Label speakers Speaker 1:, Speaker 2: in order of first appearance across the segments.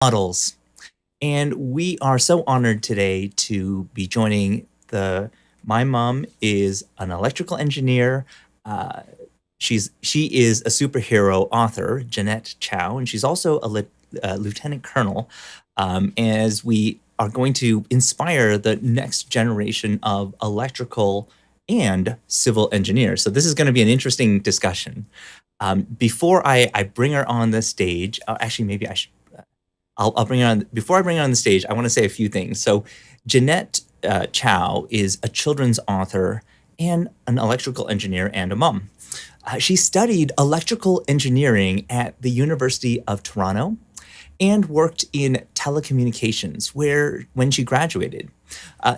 Speaker 1: Models. And we are so honored today to be joining the my mom is an electrical engineer. Uh, she is a superhero author, Jeannette Chau, and she's also a lieutenant colonel. As we are going to inspire the next generation of electrical and civil engineers. So this is going to be an interesting discussion. Before I bring her on the stage, actually, maybe I should I'll bring it on. Before I bring it on the stage, I want to say a few things. So, Jeanette Chow is a children's author and an electrical engineer and a mom. She studied electrical engineering at the University of Toronto and worked in telecommunications, where when she graduated,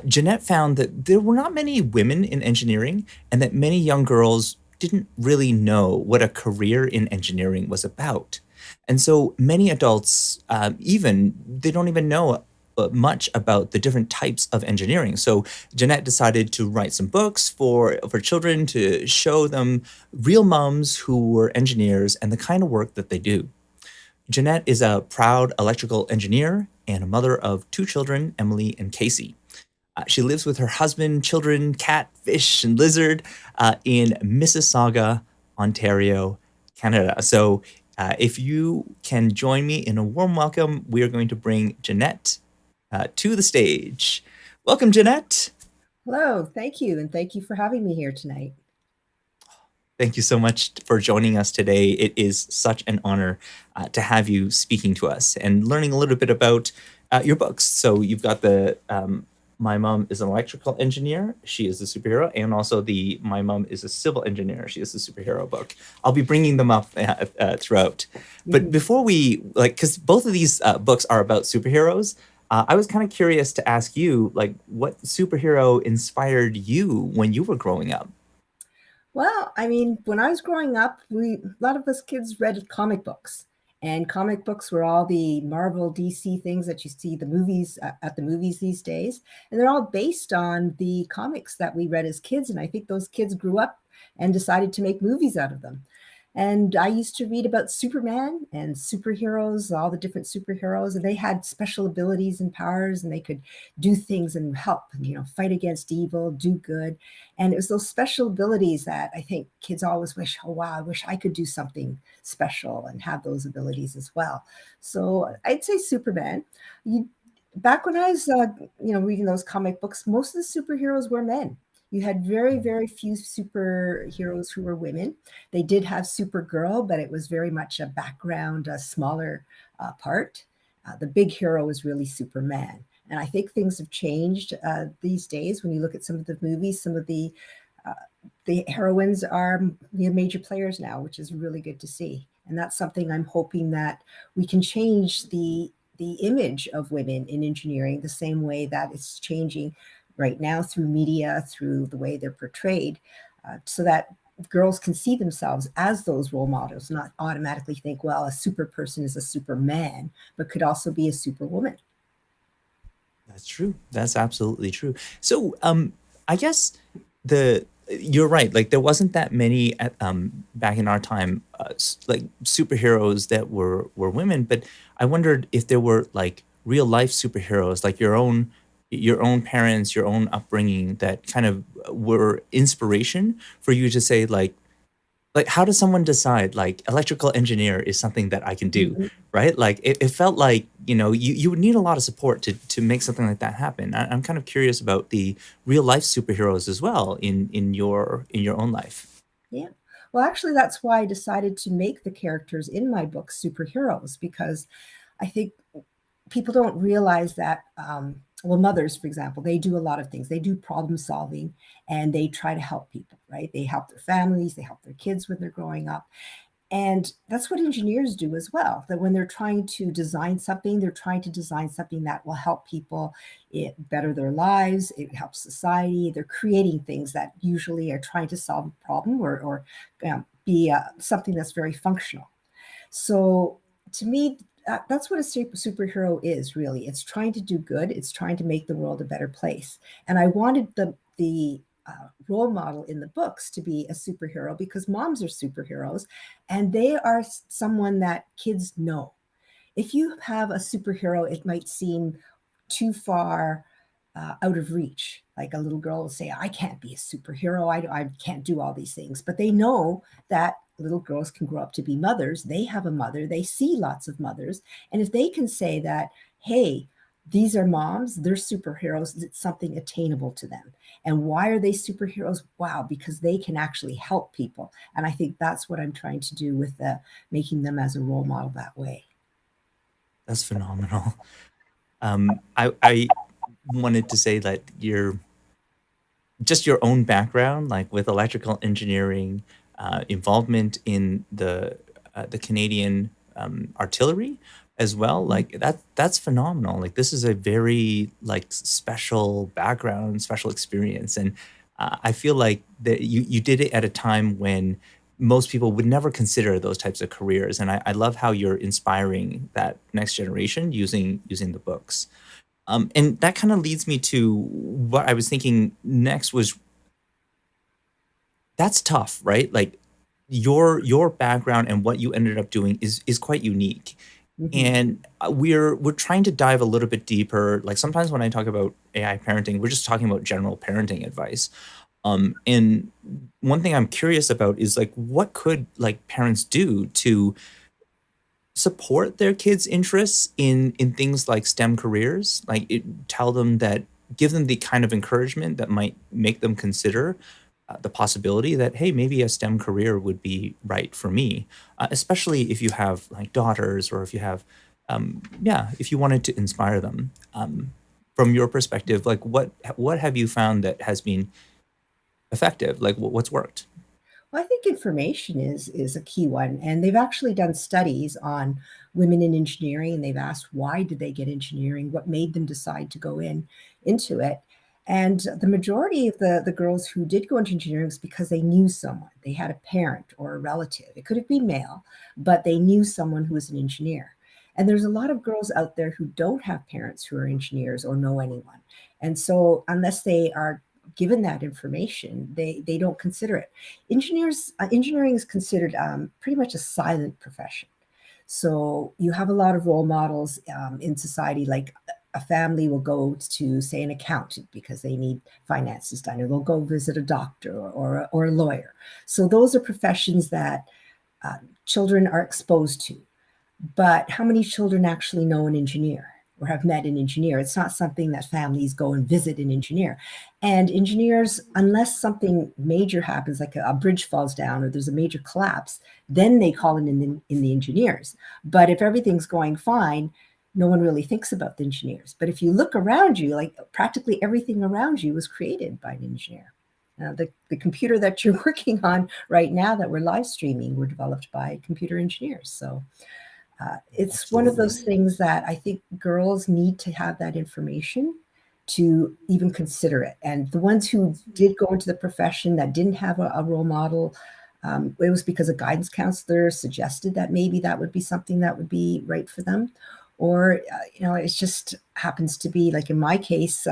Speaker 1: Jeanette found that there were not many women in engineering and that many young girls didn't really know what a career in engineering was about. And so many adults, even, they don't even know much about the different types of engineering. So Jeanette decided to write some books for children to show them real moms who were engineers and the kind of work that they do. Jeanette is a proud electrical engineer and a mother of two children, Emily and Casey. She lives with her husband, children, cat, fish, and lizard in Mississauga, Ontario, Canada. So, if you can join me in a warm welcome, we are going to bring Jeanette to the stage. Welcome, Jeanette.
Speaker 2: Hello, thank you, and thank you for having me here tonight.
Speaker 1: Thank you so much for joining us today. It is such an honor to have you speaking to us and learning a little bit about your books. So you've got the My Mom is an Electrical Engineer. She is a superhero, and also the My Mom is a Civil Engineer. She is a superhero book. I'll be bringing them up throughout. But
Speaker 2: Mhm.
Speaker 1: before we because both of these books are about superheroes. I was kind of curious to ask you, like, what superhero inspired you when you were growing up?
Speaker 2: Well, I mean, when I was growing up, a lot of us kids read comic books, and comic books were all the Marvel, DC things that you see the movies at the movies these days, and they're all based on the comics that we read as kids. And I think those kids grew up and decided to make movies out of them. And I used to read about Superman and superheroes, all the different superheroes, and they had special abilities and powers, and they could do things and help, fight against evil, do good. And it was those special abilities that I think kids always wish, oh, wow, I wish I could do something special and have those abilities as well. So I'd say Superman. You, Back when I was, reading those comic books, most of the superheroes were men. You had very, very few superheroes who were women. They did have Supergirl, but it was very much a background, a smaller part. The big hero was really Superman. And I think things have changed these days. When you look at some of the movies, some of uh, the heroines are major players now, which is really good to see. And that's something I'm hoping that we can change the image of women in engineering the same way that it's changing right now through media, through the way they're portrayed, so that girls can see themselves as those role models, not automatically think, well, a super person is a superman, but could also be a superwoman.
Speaker 1: That's true. That's absolutely true. So, I guess the you're right. Like there wasn't that many back in our time, like superheroes that were women. But I wondered if there were like real life superheroes, like your own parents, your own upbringing, that kind of were inspiration for you to say like how does someone decide like electrical engineer is something that I can do,
Speaker 2: Mhm.
Speaker 1: right? Like it felt like you would need a lot of support to make something like that happen. I'm kind of curious about the real life superheroes as well in your own life.
Speaker 2: Yeah. Well, actually, that's why I decided to make the characters in my book superheroes, because I think people don't realize that well, mothers, for example, they do a lot of things. They do problem solving, and they try to help people, right? They help their families, they help their kids when they're growing up. And that's what engineers do as well. That when they're trying to design something, they're trying to design something that will help people, it better their lives, it helps society. They're creating things that usually are trying to solve a problem, or be something that's very functional. So to me, that's what a superhero is really. It's trying to do good. It's trying to make the world a better place. And I wanted the role model in the books to be a superhero, because moms are superheroes, and they are someone that kids know. if you have a superhero, it might seem too far out of reach. Like a little girl will say, I can't be a superhero. I can't do all these things. But they know that little girls can grow up to be mothers. They have a mother. They see lots of mothers. And if they can say that, hey, these are moms, they're superheroes, it's something attainable to them. And why are they superheroes? Wow, because they can actually help people. And I think that's what I'm trying to do with making them as a role model that way.
Speaker 1: That's phenomenal. I wanted to say that your own background, like with electrical engineering, involvement in the Canadian artillery as well, like that's phenomenal. Like this is a very like special background, special experience, and I feel like that you did it at a time when most people would never consider those types of careers, and I love how you're inspiring that next generation using the books. And that kind of leads me to what I was thinking next was that's tough, right? Like your background and what you ended up doing is quite unique.
Speaker 2: Mhm.
Speaker 1: And we're trying to dive a little bit deeper. Like sometimes when I talk about AI parenting, we're just talking about general parenting advice. And one thing I'm curious about is like what could like parents do to support their kids' interests in things like STEM careers, like tell them that give them the kind of encouragement that might make them consider the possibility that hey, maybe a STEM career would be right for me, especially if you have like daughters or if you have, yeah, if you wanted to inspire them. From your perspective, like what have you found that has been effective? Like what's worked?
Speaker 2: Well, I think information is a key one, and they've actually done studies on women in engineering, and they've asked why did they get engineering, what made them decide to go into it, and the majority of the girls who did go into engineering was because they knew someone, they had a parent or a relative. It could have been male, but they knew someone who was an engineer. And there's a lot of girls out there who don't have parents who are engineers or know anyone, and so unless they are given that information, they don't consider it. Engineering is considered pretty much a silent profession. So you have a lot of role models in society, like a family will go to, say, an accountant because they need finances done, or they'll go visit a doctor or a lawyer. So those are professions that uh, children are exposed to. But how many children actually know an engineer or have met an engineer? It's not something that families go and visit an engineer. And engineers, unless something major happens, like a bridge falls down or there's a major collapse, then they call in the engineers. But if everything's going fine, no one really thinks about the engineers. But if you look around you, like practically everything around you was created by an engineer. The computer that you're working on right now that we're live streaming were developed by computer engineers. So it's one of
Speaker 1: Absolutely.
Speaker 2: those things that I think girls need to have that information to even consider it. And the ones who did go into the profession that didn't have a role model, it was because a guidance counselor suggested that maybe that would be something that would be right for them. Or, it just happens to be like in my case,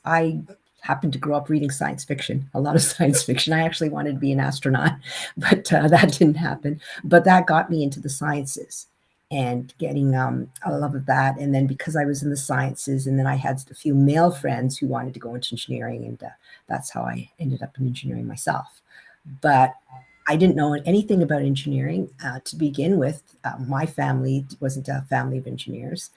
Speaker 2: I happened to grow up reading science fiction, a lot of science fiction. I actually wanted to be an astronaut, but that didn't happen. But that got me into the sciences and getting a love of that. And then because I was in the sciences, and then I had a few male friends who wanted to go into engineering, and that's how I ended up in engineering myself. But I didn't know anything about engineering to begin with. My family wasn't a family of engineers.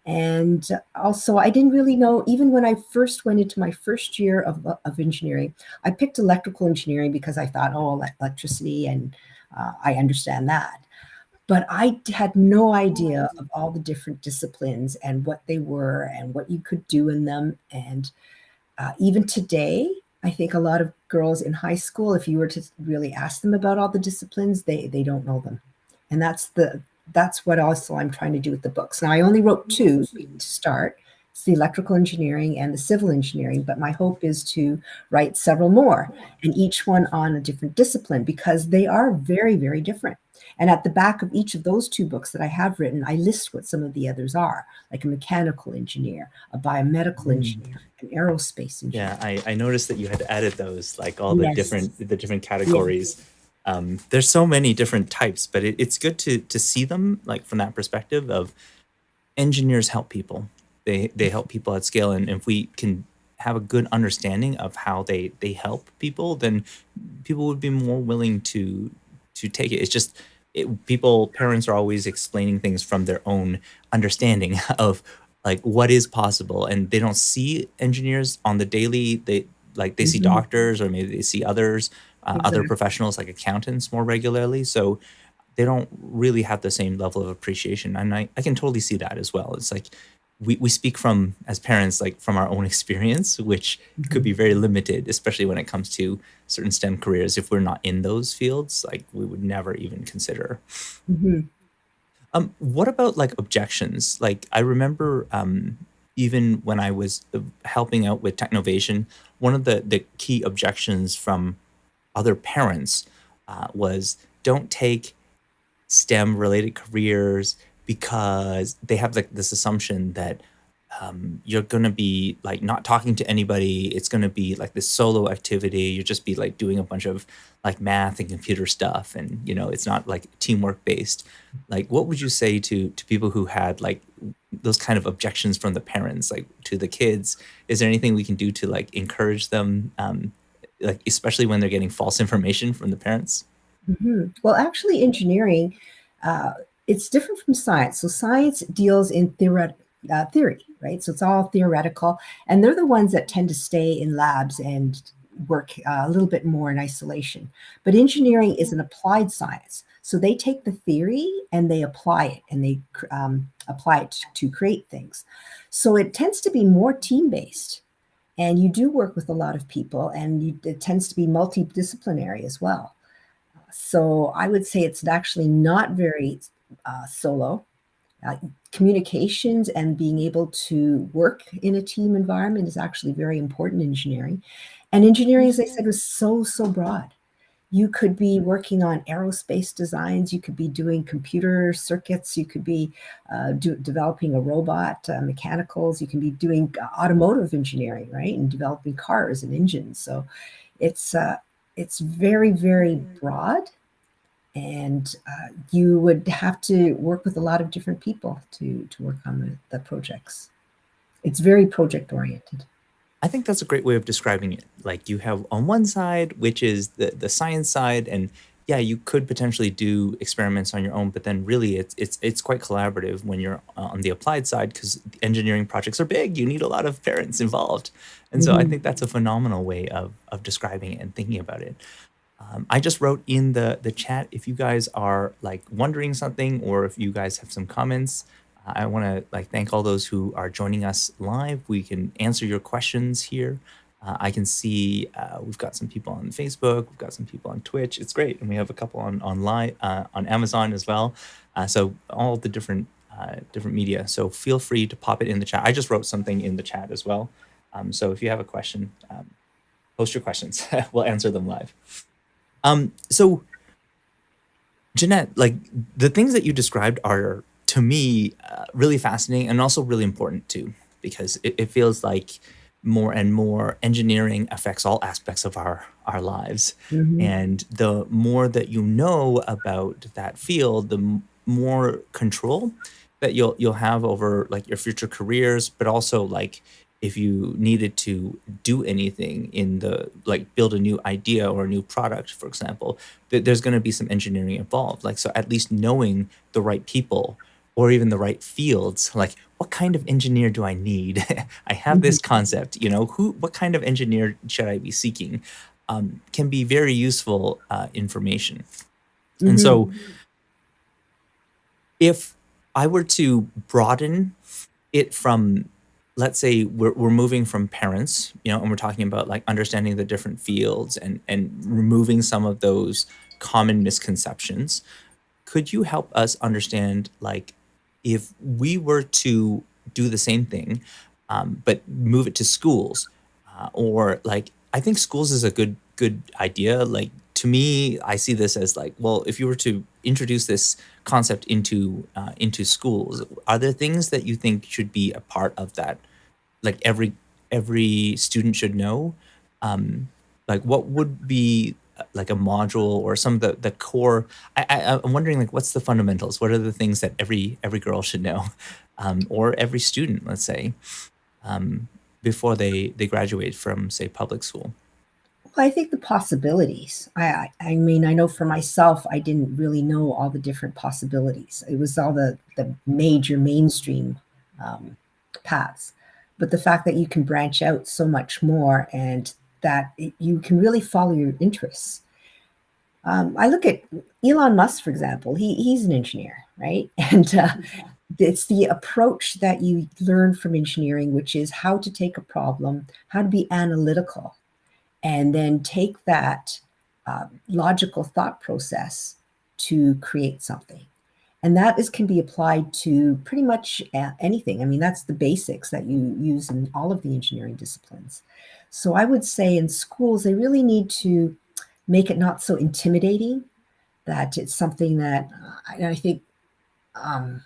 Speaker 2: And also, I didn't really know, even when I first went into my first year of engineering, I picked electrical engineering because I thought, oh, electricity, and I understand that. But I had no idea of all the different disciplines and what they were and what you could do in them. And even today, I think a lot of girls in high school, if you were to really ask them about all the disciplines, they don't know them. And that's what also I'm trying to do with the books. Now I only wrote two to start. It's the electrical engineering and the civil engineering, but my hope is to write several more, and each one on a different discipline, because they are very, very different. And at the back of each of those two books that I have written, I list what some of the others are, like a mechanical engineer, a biomedical
Speaker 1: Mm.
Speaker 2: engineer, an aerospace
Speaker 1: Yeah,
Speaker 2: engineer.
Speaker 1: I noticed that you had added those, like all
Speaker 2: Yes,
Speaker 1: the different
Speaker 2: yes,
Speaker 1: categories. There's so many different types, but it's good to see them like from that perspective of engineers help people. They help people at scale, and if we can have a good understanding of how they help people, then people would be more willing to take it. It's just parents are always explaining things from their own understanding of like what is possible, and they don't see engineers on the daily. They see
Speaker 2: Mhm.
Speaker 1: doctors, or maybe they see other
Speaker 2: Exactly.
Speaker 1: professionals like accountants more regularly. So they don't really have the same level of appreciation. And I can totally see that as well. It's like we speak from as parents, like from our own experience, which could be
Speaker 2: Mhm.
Speaker 1: very limited, especially when it comes to certain STEM careers. If we're not in those fields, like we would never even consider.
Speaker 2: Mhm.
Speaker 1: What about like objections? Like I remember even when I was helping out with Technovation, one of the key objections from other parents was don't take STEM related careers because they have like this assumption that you're gonna be like not talking to anybody. It's gonna be like this solo activity. You just be like doing a bunch of like math and computer stuff, and it's not like teamwork based. Like, what would you say to people who had like those kind of objections from the parents, like to the kids? Is there anything we can do to like encourage them, like especially when they're getting false information from the parents?
Speaker 2: Mhm. Well, actually, engineering, uh, it's different from science. So science deals in theory, right? So it's all theoretical, and they're the ones that tend to stay in labs and work a little bit more in isolation. But engineering is an applied science. So they take the theory and they apply it, and they apply it to create things. So it tends to be more team based, and you do work with a lot of people, and it tends to be multidisciplinary as well. So I would say it's actually not very solo. Uh, Communications and being able to work in a team environment is actually very important in engineering. And engineering, as I said, was so broad. You could be working on aerospace designs, you could be doing computer circuits, you could be developing a robot, mechanicals, you can be doing automotive engineering, right? And developing cars and engines. So it's, uh, it's very broad, and you would have to work with a lot of different people to work on the projects. It's very project oriented.
Speaker 1: I think that's a great way of describing it. Like you have on one side, which is the science side, and yeah, you could potentially do experiments on your own, but then really it's quite collaborative when you're on the applied side because engineering projects are big. You need a lot of parents involved, and so I
Speaker 2: Mhm.
Speaker 1: think that's a phenomenal way of describing it and thinking about it. I just wrote in the chat if you guys are like wondering something or if you guys have some comments. I want to like thank all those who are joining us live. We can answer your questions here. I can see we've got some people on Facebook, we've got some people on Twitch. It's great, and we have a couple online on Amazon as well. So all the different media. So feel free to pop it in the chat. I just wrote something in the chat as well. So if you have a question, post your questions. We'll answer them live. So Jeanette, like the things that you described are to me really fascinating and also really important too, because it feels like more and more engineering affects all aspects of our lives.
Speaker 2: Mhm.
Speaker 1: And the more that you know about that field, the more control that you'll have over like your future careers, but also like if you needed to do anything in the like build a new idea or a new product, for example, there's going to be some engineering involved. Like, so at least knowing the right people or even the right fields, like what kind of engineer do I need? I have this
Speaker 2: Mhm.
Speaker 1: concept, what kind of engineer should I be seeking? Can be very useful information. And
Speaker 2: Mhm.
Speaker 1: so if I were to broaden it from, let's say we're moving from parents, and we're talking about like understanding the different fields and removing some of those common misconceptions. Could you help us understand, like, if we were to do the same thing, but move it to schools, or like, I think schools is a good idea. Like to me, I see this as like, well, if you were to introduce this concept into schools, are there things that you think should be a part of that? Like every student should know. Um, like what would be like a module or some of the core. I'm wondering like what's the fundamentals? What are the things that every girl should know, or every student, let's say, um, before they graduate from say public school?
Speaker 2: Well, I think the possibilities. I mean, I know for myself, I didn't really know all the different possibilities. It was all the major mainstream um, paths, but the fact that you can branch out so much more and that you can really follow your interests. I look at Elon Musk, for example. He's an engineer, right? And it's the approach that you learn from engineering, which is how to take a problem, how to be analytical, and then take that logical thought process to create something. And that is can be applied to pretty much anything. I mean, that's the basics that you use in all of the engineering disciplines. So I would say in schools, they really need to make it not so intimidating, that it's something that I think um,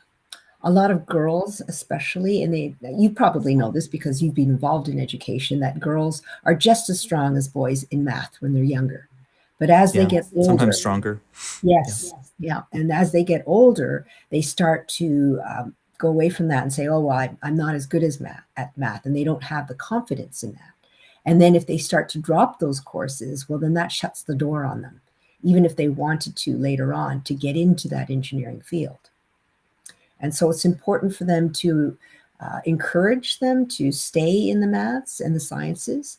Speaker 2: a lot of girls, especially, and you probably know this because you've been involved in education, that girls are just as strong as boys in math when they're younger. But as they
Speaker 1: Yeah,
Speaker 2: get
Speaker 1: sometimes
Speaker 2: older,
Speaker 1: stronger. Yeah.
Speaker 2: yes, yeah, and as they get older, they start to go away from that and say, "Oh, well, I'm not as good as math," and they don't have the confidence in that. And then if they start to drop those courses, well, then that shuts the door on them, even if they wanted to later on to get into that engineering field. And so it's important for them to encourage them to stay in the maths and the sciences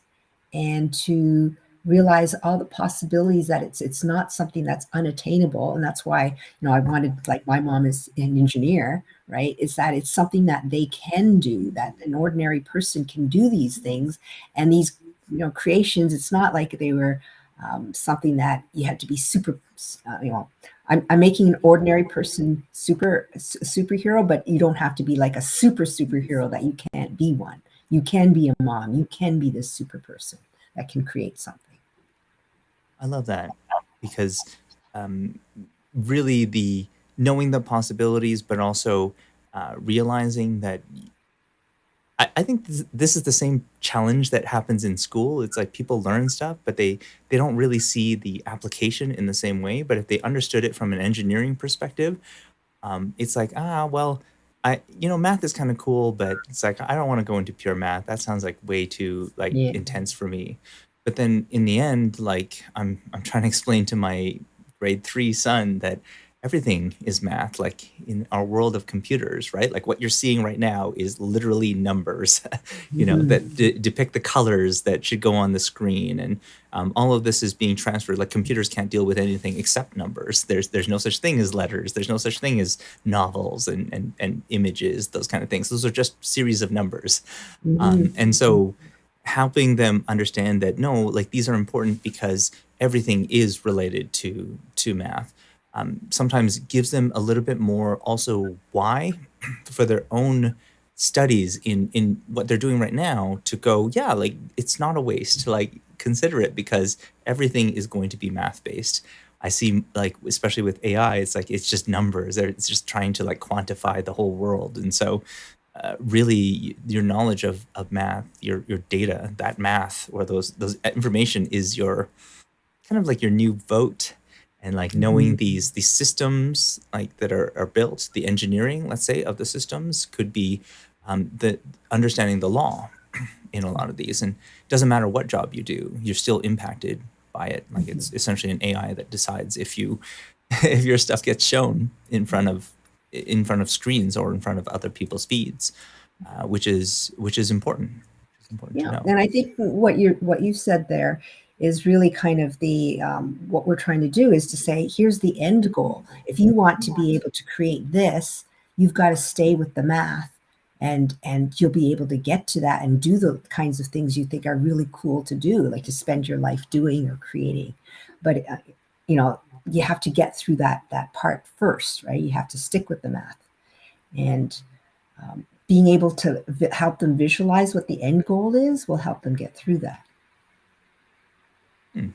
Speaker 2: and to realize all the possibilities, that it's not something that's unattainable. And that's why, I wanted, like, my mom is an engineer, right? Is that it's something that they can do, that an ordinary person can do these things. And these, creations, it's not like they were something that you had to be super, I'm making an ordinary person superhero, but you don't have to be like a superhero that you can't be one. You can be a mom. You can be this super person that can create something.
Speaker 1: I love that because um, really the knowing the possibilities, but also realizing that I think this is the same challenge that happens in school. It's like people learn stuff, but they don't really see the application in the same way. But if they understood it from an engineering perspective, it's like, well, math is kind of cool, but it's like I don't want to go into pure math. That sounds like way too like
Speaker 2: Yeah.
Speaker 1: intense for me. But then in the end, like I'm trying to explain to my grade 3 son that everything is math, like in our world of computers, right? Like what you're seeing right now is literally numbers,
Speaker 2: Mhm.
Speaker 1: that depict the colors that should go on the screen, and all of this is being transferred. Like computers can't deal with anything except numbers. There's no such thing as letters. There's no such thing as novels and images. Those kind of things. Those are just series of numbers,
Speaker 2: Mhm.
Speaker 1: and so helping them understand that no, like these are important because everything is related to math. Sometimes gives them a little bit more also why for their own studies in what they're doing right now to go, yeah, like it's not a waste to like consider it because everything is going to be math based. I see like especially with AI, it's like it's just numbers. It's just trying to like quantify the whole world. And so really your knowledge of math, your data, that math or those information is your kind of like your new vote, and like knowing
Speaker 2: Mhm.
Speaker 1: these systems like that are built, the engineering, let's say, of the systems could be the understanding the law in a lot of these. And it doesn't matter what job you do, you're still impacted by it. Like
Speaker 2: Mhm.
Speaker 1: it's essentially an AI that decides if you if your stuff gets shown in front of screens or in front of other people's feeds, which is important. Which is important to
Speaker 2: Yeah,
Speaker 1: know.
Speaker 2: and I think what you said there is really kind of the what we're trying to do is to say, here's the end goal. If you want to be able to create this, you've got to stay with the math, and you'll be able to get to that and do the kinds of things you think are really cool to do, like to spend your life doing or creating. But you know, you have to get through that part first, right? You have to stick with the math, and being able to help them visualize what the end goal is will help them get through that.
Speaker 1: Hmm.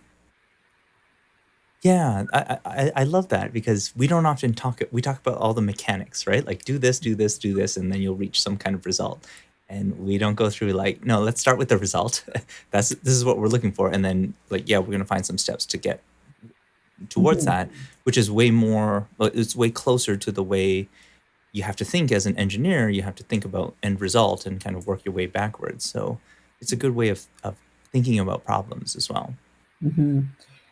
Speaker 1: Yeah, I love that because we don't often talk. We talk about all the mechanics, right? Like do this, do this, do this, and then you'll reach some kind of result. And we don't go through no, let's start with the result. This is what we're looking for, and then like yeah, we're gonna find some steps to get towards
Speaker 2: Mhm.
Speaker 1: that, which is way more. It's way closer to the way you have to think as an engineer. You have to think about end result and kind of work your way backwards. So it's a good way of thinking about problems as well.
Speaker 2: Mhm.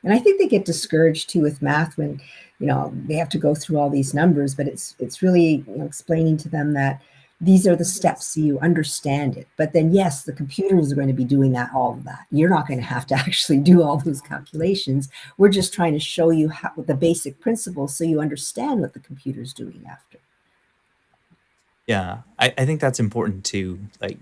Speaker 2: And I think they get discouraged too with math when, they have to go through all these numbers, but it's really, explaining to them that these are the steps so you understand it. But then yes, the computers are going to be doing that all of that. You're not going to have to actually do all those calculations. We're just trying to show you how the basic principles so you understand what the computer's doing after.
Speaker 1: Yeah, I think that's important too. Like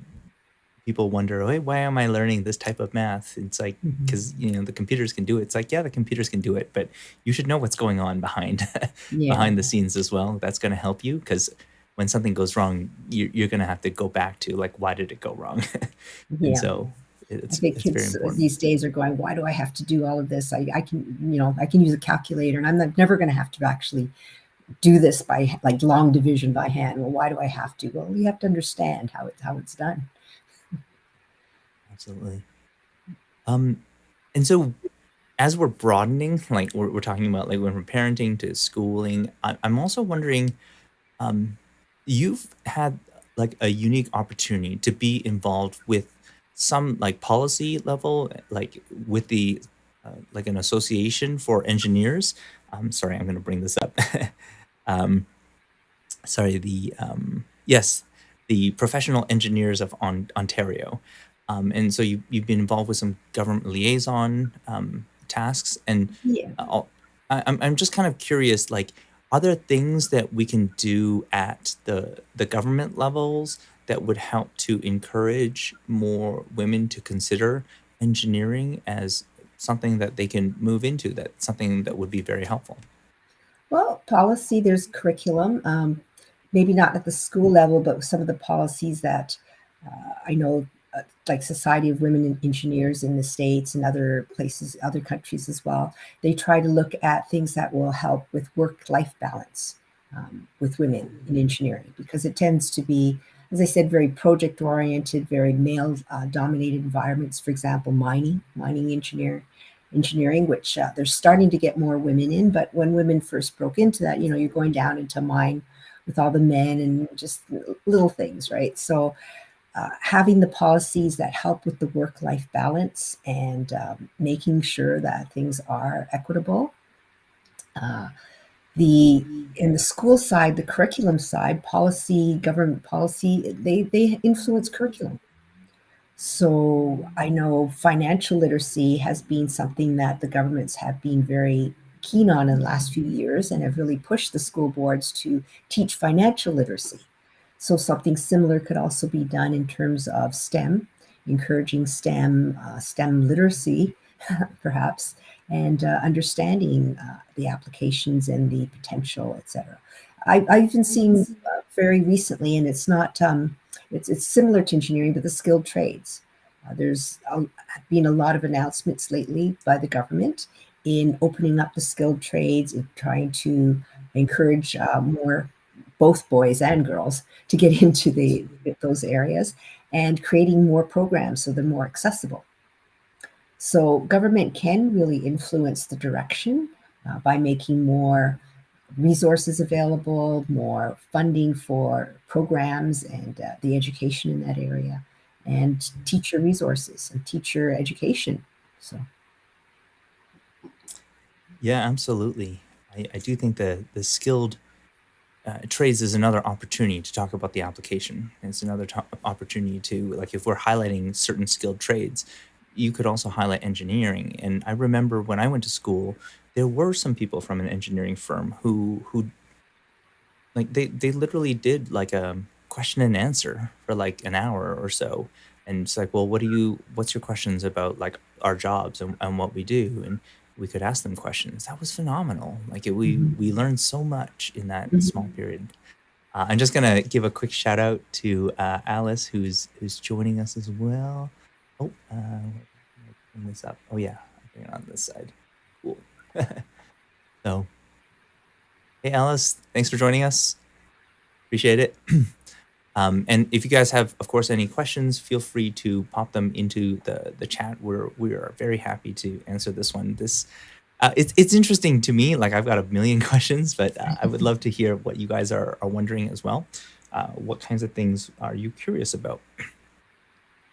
Speaker 1: people wonder, hey, why am I learning this type of math? It's like
Speaker 2: Mhm.
Speaker 1: because the computers can do it. It's like, yeah, the computers can do it, but you should know what's going on behind
Speaker 2: Yeah.
Speaker 1: behind the scenes as well. That's going to help you because when something goes wrong, you're going to have to go back to like, why did it go wrong? And
Speaker 2: Yeah.
Speaker 1: so
Speaker 2: I think
Speaker 1: it's very
Speaker 2: kids
Speaker 1: important.
Speaker 2: these days are going, why do I have to do all of this? I can, I can use a calculator and I'm never going to have to actually do this by like long division by hand. Well, why do I have to? Well, you have to understand how it's done.
Speaker 1: Absolutely. Um, and so as we're broadening, like we're talking about like when we're parenting to schooling, I'm also wondering, um, you've had like a unique opportunity to be involved with some like policy level, like with the like an association for engineers. Sorry, I'm going to bring this up. um, sorry, the yes, the Professional Engineers of Ontario, and so you've been involved with some government liaison tasks, and
Speaker 2: Yeah.
Speaker 1: I'm just kind of curious, like, are there things that we can do at the government levels that would help to encourage more women to consider engineering as something that they can move into, that something that would be very helpful?
Speaker 2: Well, policy, there's curriculum, maybe not at the school level, but some of the policies that I know, like Society of Women Engineers in the States and other places, other countries as well, they try to look at things that will help with work life balance with women in engineering because it tends to be, as I said, very project oriented, very male dominated environments. For example, mining engineering, which they're starting to get more women in. But when women first broke into that, you're going down into mine with all the men and just little things, right? So having the policies that help with the work life balance and making sure that things are equitable. Uh, the in the school side, the curriculum side, policy, government policy, they influence curriculum. So I know financial literacy has been something that the governments have been very keen on in the last few years and have really pushed the school boards to teach financial literacy. So something similar could also be done in terms of STEM, encouraging STEM literacy, perhaps, and understanding the applications and the potential, etc. I've even seen very recently, and it's not it's similar to engineering, but the skilled trades. There's been a lot of announcements lately by the government in opening up the skilled trades and trying to encourage more both boys and girls to get into those areas and creating more programs so they're more accessible. So government can really influence the direction by making more resources available, more funding for programs and the education in that area, and teacher resources and teacher education. So,
Speaker 1: Yeah, absolutely. I do think the skilled trades is another opportunity to talk about the application. It's another opportunity to, like, if we're highlighting certain skilled trades, you could also highlight engineering. And I remember when I went to school, there were some people from an engineering firm who like they literally did like a question and answer for like an hour or so. And it's like, well, what's your questions about like our jobs and what we do? And we could ask them questions. That was phenomenal. Like we
Speaker 2: mhm,
Speaker 1: learned so much in that small
Speaker 2: mhm.
Speaker 1: period. I'm just gonna give a quick shout out to Alice, who's joining us as well. Oh, wait, how do I bring this up? Oh yeah, I'll bring it on this side. Cool. So, hey Alice, thanks for joining us. Appreciate it. And if you guys have, of course, any questions, feel free to pop them into the chat. We are very happy to answer this one. It's interesting to me. Like I've got a million questions, but I would love to hear what you guys are wondering as well. What kinds of things are you curious about?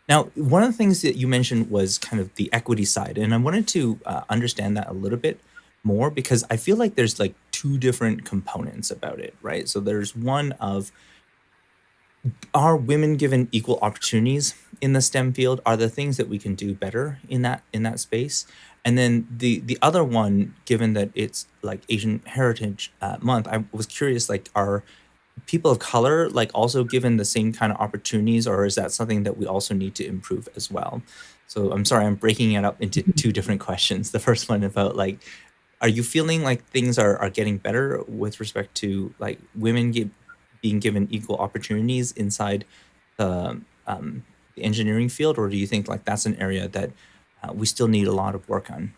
Speaker 1: Now, one of the things that you mentioned was kind of the equity side, and I wanted to understand that a little bit more because I feel like there's like two different components about it, right? So there's one of, are women given equal opportunities in the STEM field? Are there things that we can do better in that space? And then the other one, given that it's like Asian Heritage Month, I was curious, like, are people of color like also given the same kind of opportunities, or is that something that we also need to improve as well? So I'm sorry, I'm breaking it up into two different questions. The first one about like, are you feeling like things are getting better with respect to like being given equal opportunities inside the the engineering field, or do you think like that's an area that we still need a lot of work on?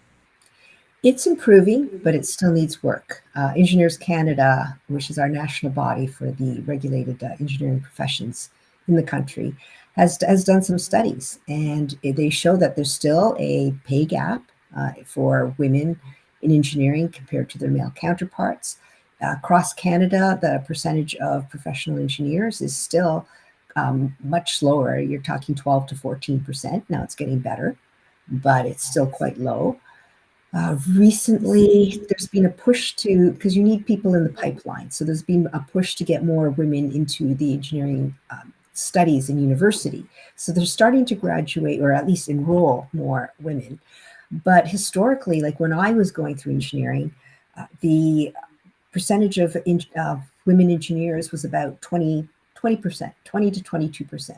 Speaker 2: It's improving, but it still needs work. Engineers Canada, which is our national body for the regulated engineering professions in the country, has done some studies, and they show that there's still a pay gap for women in engineering compared to their male counterparts. Across Canada, the percentage of professional engineers is still much lower. You're talking 12 to 14%. Now it's getting better, but it's still quite low. Recently, there's been a push to, because you need people in the pipeline. So there's been a push to get more women into the engineering studies in university. So they're starting to graduate or at least enroll more women. But historically, like when I was going through engineering, the percentage of women engineers was about 20%, 20 to 22%.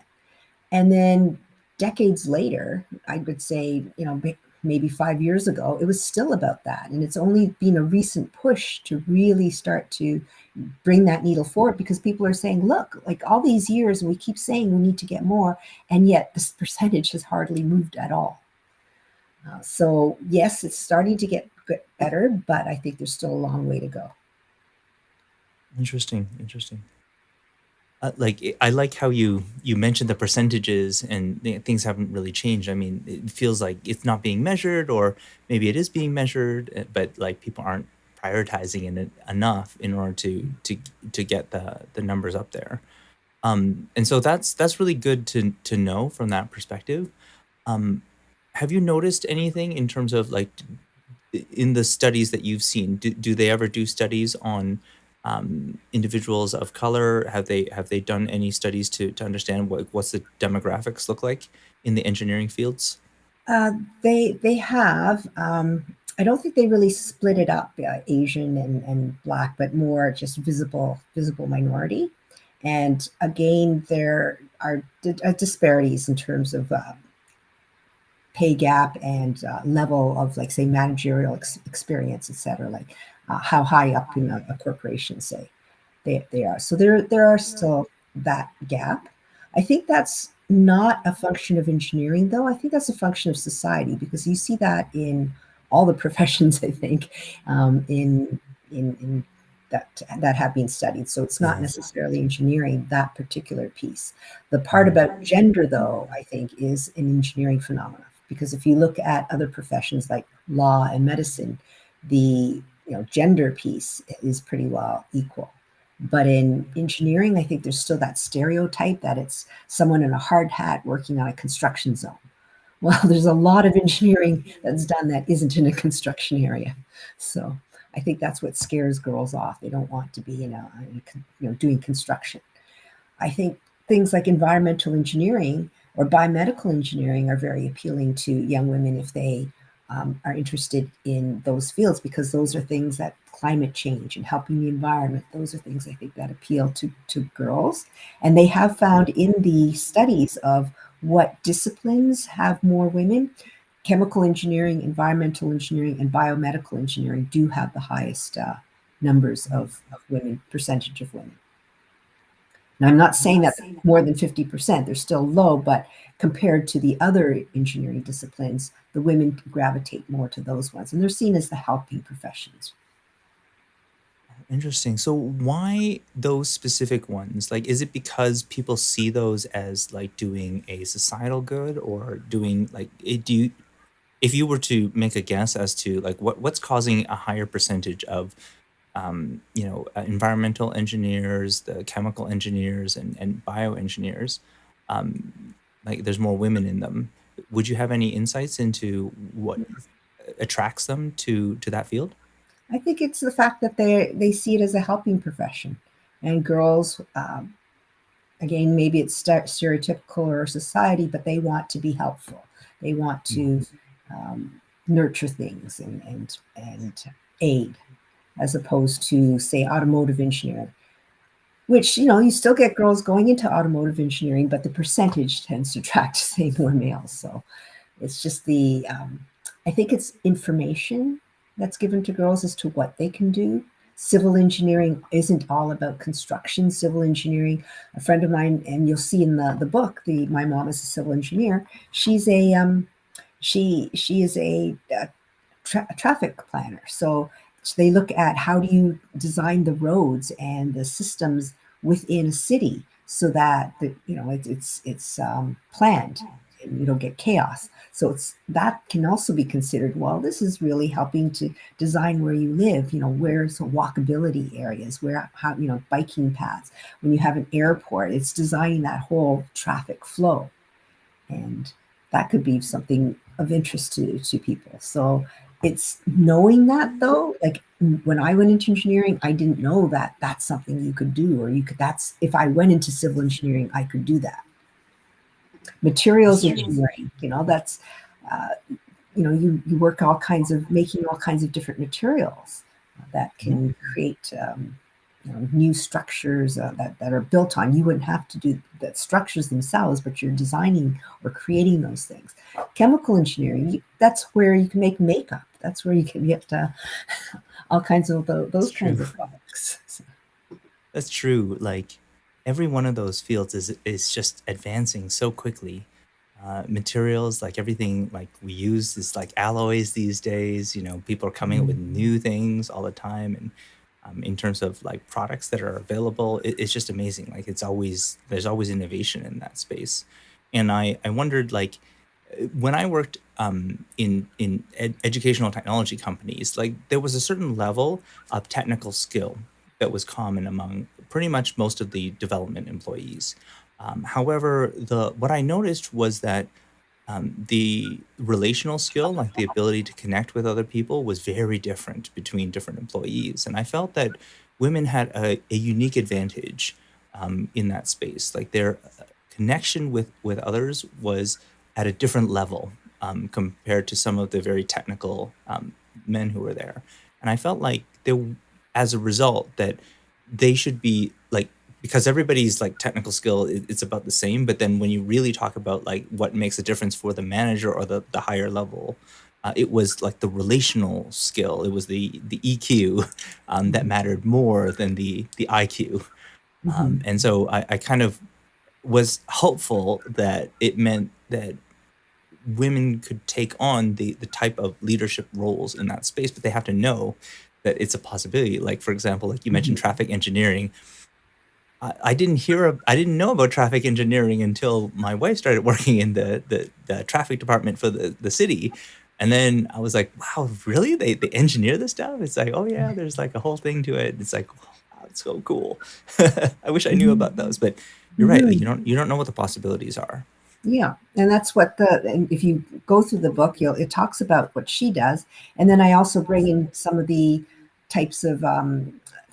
Speaker 2: And then decades later, I would say, maybe 5 years ago, it was still about that. And it's only been a recent push to really start to bring that needle forward because people are saying, look, like all these years, we keep saying we need to get more, and yet this percentage has hardly moved at all. So, yes, it's starting to get better, but I think there's still a long way to go.
Speaker 1: Interesting, interesting. I like how you mentioned the percentages and things haven't really changed. I mean, it feels like it's not being measured, or maybe it is being measured, but like people aren't prioritizing it enough in order to get the numbers up there. And so that's really good to know from that perspective. Um, have you noticed anything in terms of like in the studies that you've seen? Do they ever do studies on individuals of color? Have they done any studies to understand what's the demographics look like in the engineering fields?
Speaker 2: Uh, they have. I don't think they really split it up, Asian and black, but more just visible minority. And again, there are disparities in terms of pay gap and level of, like, say, managerial experience, et cetera. Like how high up in a corporation, say, they are. So there are still that gap. I think that's not a function of engineering, though. I think that's a function of society because you see that in all the professions. I think in that have been studied. So it's not
Speaker 1: Yeah.
Speaker 2: necessarily engineering, that particular piece. The part about gender, though, I think is an engineering phenomenon because if you look at other professions like law and medicine, the gender piece is pretty well equal. But in engineering, I think there's still that stereotype that it's someone in a hard hat working on a construction zone. Well, there's a lot of engineering that's done that isn't in a construction area. So I think that's what scares girls off. They don't want to be doing construction. I think things like environmental engineering or biomedical engineering are very appealing to young women if they are interested in those fields because those are things that climate change and helping the environment, those are things I think that appeal to girls. And they have found in the studies of what disciplines have more women, chemical engineering, environmental engineering, and biomedical engineering do have the highest numbers of women, percentage of women. Now, I'm not saying that more than 50%, they're still low, but compared to the other engineering disciplines, the women gravitate more to those ones, and they're seen as the helping professions.
Speaker 1: Interesting. So why those specific ones? Like, is it because people see those as like doing a societal good or doing like it, do you? if you were to make a guess as to like what's causing a higher percentage of environmental engineers, the chemical engineers, and bioengineers, like there's more women in them. Would you have any insights into what attracts them to that field?
Speaker 2: I think it's the fact that they see it as a helping profession, and girls, again, maybe it's stereotypical or society, but they want to be helpful. They want to nurture things and aid, as opposed to say automotive engineering, which you still get girls going into automotive engineering, but the percentage tends to attract say more males. So it's just I think it's information that's given to girls as to what they can do. Civil engineering isn't all about construction. Civil engineering, a friend of mine, and you'll see in the book, My Mom is a Civil Engineer. She's she is a traffic planner. So they look at how do you design the roads and the systems within a city so that it's planned and you don't get chaos. So that can also be considered. Well, this is really helping to design where you live. Where's walkability areas, where how biking paths. When you have an airport, it's designing that whole traffic flow, and that could be something of interest to people. So it's knowing that, though, like when I went into engineering, I didn't know that that's something you could do, or you could that's if I went into civil engineering, I could do that.
Speaker 1: That's
Speaker 2: Materials
Speaker 1: true.
Speaker 2: engineering, that's uh, you work all kinds of making all kinds of different materials that
Speaker 1: Mhm.
Speaker 2: can create new structures that are built on. You wouldn't have to do the structures themselves, but you're designing or creating those things. Chemical engineering, that's where you can make makeup. That's where you can get all kinds of
Speaker 1: That's
Speaker 2: those
Speaker 1: true.
Speaker 2: kinds of products. So,
Speaker 1: That's true. Like every one of those fields is just advancing so quickly. Materials, like everything like we use is like alloys these days. People are coming up with new things all the time, and in terms of like products that are available, it's just amazing. Like there's always innovation in that space, and I wondered like when I worked in educational technology companies, like there was a certain level of technical skill that was common among pretty much most of the development employees. However, the what I noticed was that the relational skill, like the ability to connect with other people, was very different between different employees, and I felt that women had a unique advantage in that space. Like their connection with others was at a different level compared to some of the very technical men who were there, and I felt like as a result, that they should be like because everybody's like technical skill it's about the same, but then when you really talk about like what makes a difference for the manager or the higher level, it was like the relational skill, it was the EQ that
Speaker 2: mhm,
Speaker 1: mattered more than the IQ.
Speaker 2: mhm,
Speaker 1: And so I kind of was hopeful that it meant that women could take on the type of leadership roles in that space, but they have to know that it's a possibility. Like for example, like you mentioned
Speaker 2: mhm,
Speaker 1: traffic engineering. I didn't know about traffic engineering until my wife started working in the traffic department for the city, and then I was like, "Wow, really? They engineer this stuff?" It's like, "Oh, yeah, there's, like, a whole thing to it." It's like, "Wow, it's so cool." I wish I knew
Speaker 2: mhm,
Speaker 1: about those, but you're right, like,
Speaker 2: mhm.
Speaker 1: you don't know what the possibilities are.
Speaker 2: Yeah, and that's what and if you go through the book, it talks about what she does, and then I also bring in some of the types of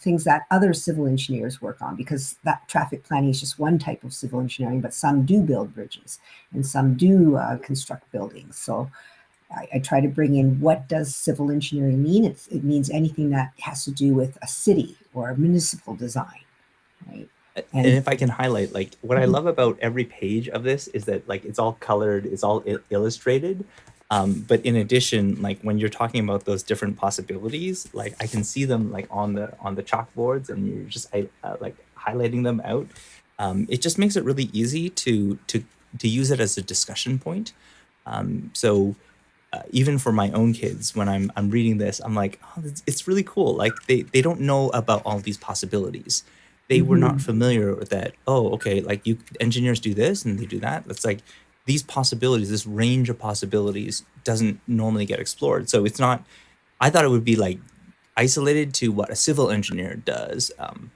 Speaker 2: things that other civil engineers work on, because that traffic planning is just one type of civil engineering, but some do build bridges and some do construct buildings. So I try to bring in what does civil engineering mean. It means anything that has to do with a city or a municipal design, right?
Speaker 1: And
Speaker 2: And
Speaker 1: if I can highlight, like, what I love about every page of this is that, like, it's all colored, it's all illustrated. But in addition, like when you're talking about those different possibilities, like I can see them like on the chalkboards, and you're just like highlighting them out. It just makes it really easy to use it as a discussion point. So even for my own kids, when I'm reading this, I'm like, oh, it's really cool. Like they don't know about all these possibilities. They were not
Speaker 2: mhm,
Speaker 1: familiar with that. Oh, okay, like you engineers do this and they do that. That's like these possibilities, this range of possibilities, doesn't normally get explored. So it's not. I thought it would be like isolated to what a civil engineer does,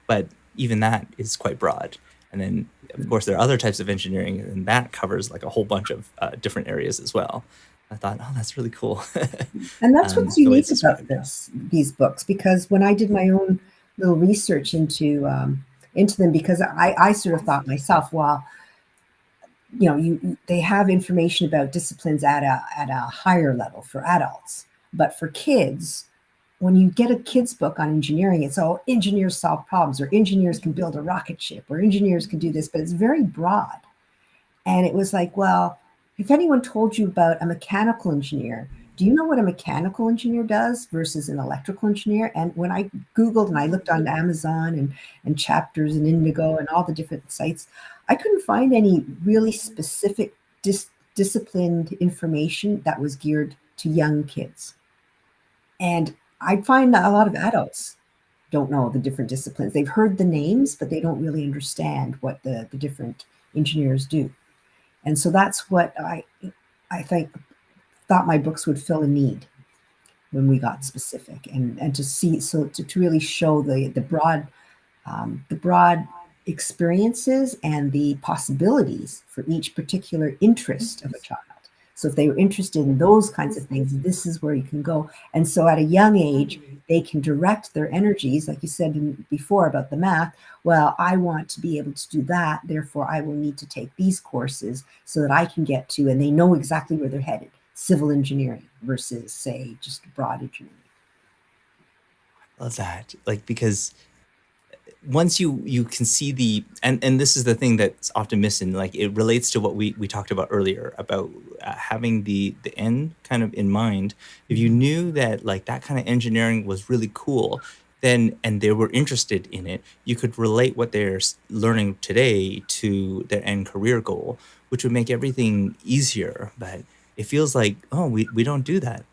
Speaker 1: but even that is quite broad. And then, of course, there are other types of engineering, and that covers like a whole bunch of different areas as well. I thought, oh, that's really cool.
Speaker 2: And that's what's
Speaker 1: The way it's
Speaker 2: unique about
Speaker 1: described.
Speaker 2: these books, because when I did my own little research into them, because I sort of thought myself, well, they have information about disciplines at a higher level for adults, but for kids, when you get a kid's book on engineering, it's all engineers solve problems, or engineers can build a rocket ship, or engineers can do this, but it's very broad. And it was like, well, if anyone told you about a mechanical engineer, do you know what a mechanical engineer does versus an electrical engineer? And when I Googled and I looked on Amazon and Chapters and Indigo and all the different sites, I couldn't find any really specific disciplined information that was geared to young kids. And I find that a lot of adults don't know the different disciplines. They've heard the names, but they don't really understand what the different engineers do. And so that's what I think thought my books would fill a need when we got specific, and to see, so to really show the broad experiences and the possibilities for each particular interest of a child. So if they were interested in those kinds of things, this is where you can go. And so at a young age, they can direct their energies, like you said before about the math. Well, I want to be able to do that. Therefore, I will need to take these courses so that I can get to, and they know exactly where they're headed, civil engineering versus, say, just broad engineering.
Speaker 1: Love that, like, because once you can see the, and this is the thing that's often missing, like it relates to what we talked about earlier about having the end kind of in mind. If you
Speaker 2: Mhm.
Speaker 1: knew that like that kind of engineering was really cool, then and they were interested in it, you could relate what they're learning today to their end career goal, which would make everything easier. But it feels like, oh, we don't do that.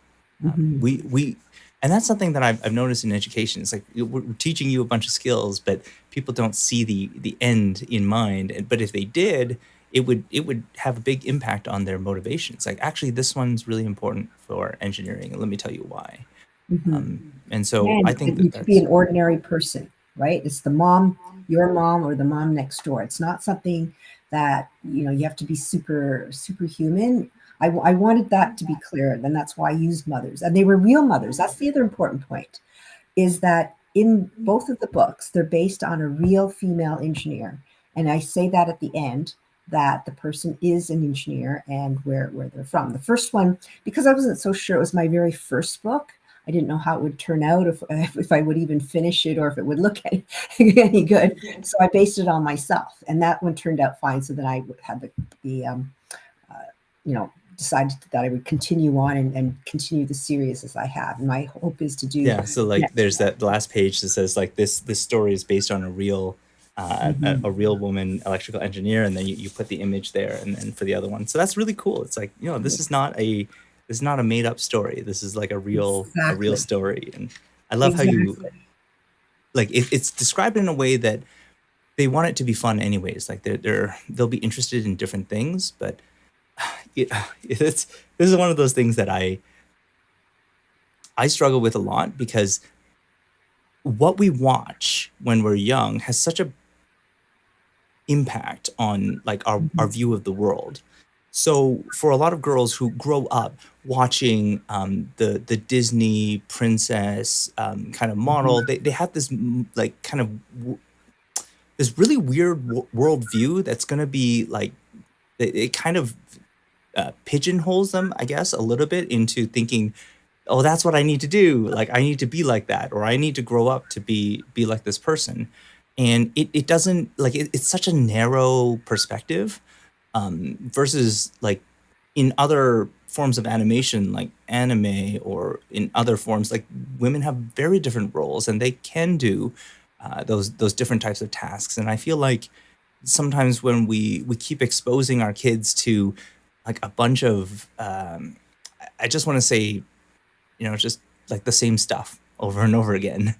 Speaker 2: Mhm.
Speaker 1: We and that's something that I've noticed in education. It's like we're teaching you a bunch of skills, but people don't see the end in mind. But if they did, it would have a big impact on their motivations. Like, actually, this one's really important for engineering, and let me tell you why.
Speaker 2: Mhm.
Speaker 1: And so I
Speaker 2: And
Speaker 1: think
Speaker 2: you
Speaker 1: that
Speaker 2: could be
Speaker 1: that's
Speaker 2: an ordinary person, right? It's the mom, your mom, or the mom next door. It's not something that you have to be superhuman. I wanted that to be clear, and that's why I used mothers, and they were real mothers. That's the other important point, is that in both of the books, they're based on a real female engineer. And I say that at the end, that the person is an engineer and where they're from. The first one, because I wasn't so sure, it was my very first book. I didn't know how it would turn out, if I would even finish it, or if it would look any good. So I based it on myself, and that one turned out fine. So then I had the uh, you know, decided that I would continue on and continue the series as I have. And my hope is to do
Speaker 1: yeah. So like,
Speaker 2: next
Speaker 1: there's that last page that says like this story is based on a real a
Speaker 2: one.
Speaker 1: real woman electrical engineer, and then you put the image there, and then for the other one. So that's really cool. It's like,
Speaker 2: Mhm.
Speaker 1: this is not a made up story. This is like a real
Speaker 2: Exactly.
Speaker 1: story. And I love how you
Speaker 2: Exactly.
Speaker 1: like it's described in a way that they want it to be fun anyways. Like they'll be interested in different things, but it, it's this is one of those things that I struggle with a lot, because what we watch when we're young has such a impact on like our
Speaker 2: Mhm.
Speaker 1: view of the world. So for a lot of girls who grow up watching the Disney princess kind of model,
Speaker 2: Mhm.
Speaker 1: they have this like kind of this really weird worldview that's going to be like it kind of pigeonholes them, I guess, a little bit into thinking, oh, that's what I need to do. Like, I need to be like that, or I need to grow up to be like this person. And it doesn't like it's such a narrow perspective, versus like in other forms of animation like anime, or in other forms like women have very different roles, and they can do those different types of tasks. And I feel like sometimes when we keep exposing our kids to like a bunch of I just want to say, just like the same stuff over and over again,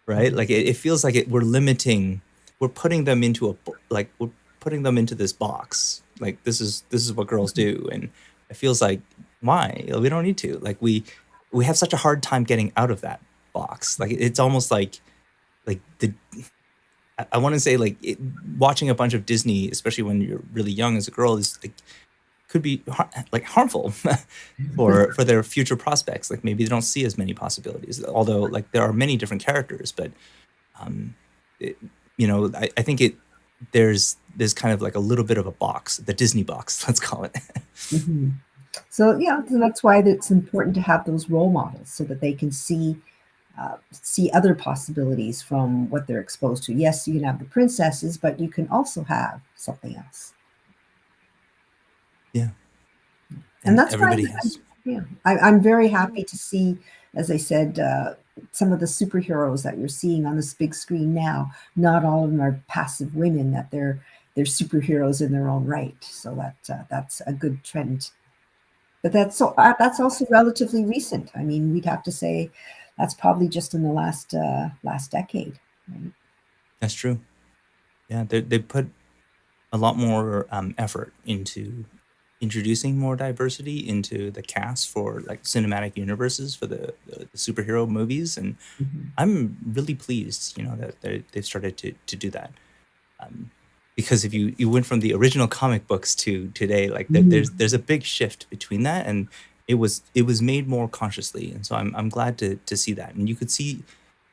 Speaker 1: right? Like it feels like we're limiting, we're putting them into like we're putting them into this box. Like this is what girls do, and it feels like why we don't need to. Like we have such a hard time getting out of that box. Like it's almost like the I want to say like watching a bunch of Disney, especially when you're really young as a girl, is like could be like harmful for their future prospects. Like maybe they don't see as many possibilities. Although like there are many different characters, but um, it, I think there's kind of like a little bit of a box, the Disney box, let's call it.
Speaker 2: Mhm. So yeah, so that's why it's important to have those role models so that they can see other possibilities from what they're exposed to. Yes, you can have the princesses, but you can also have something else.
Speaker 1: Yeah,
Speaker 2: And
Speaker 1: and
Speaker 2: that's why
Speaker 1: everybody has.
Speaker 2: yeah, I'm very happy to see, as I said, some of the superheroes that you're seeing on this big screen now. Not all of them are passive women; that they're superheroes in their own right. So that's a good trend. But that's also relatively recent. I mean, we'd have to say that's probably just in the last decade. Right?
Speaker 1: That's true. Yeah, they put a lot more effort into introducing more diversity into the cast for like cinematic universes for the superhero movies, and
Speaker 2: Mhm.
Speaker 1: I'm really pleased, that they've started to do that. Um, because if you went from the original comic books to today, like
Speaker 2: Mhm.
Speaker 1: there's a big shift between that, and it was made more consciously, and so I'm glad to see that, and you could see.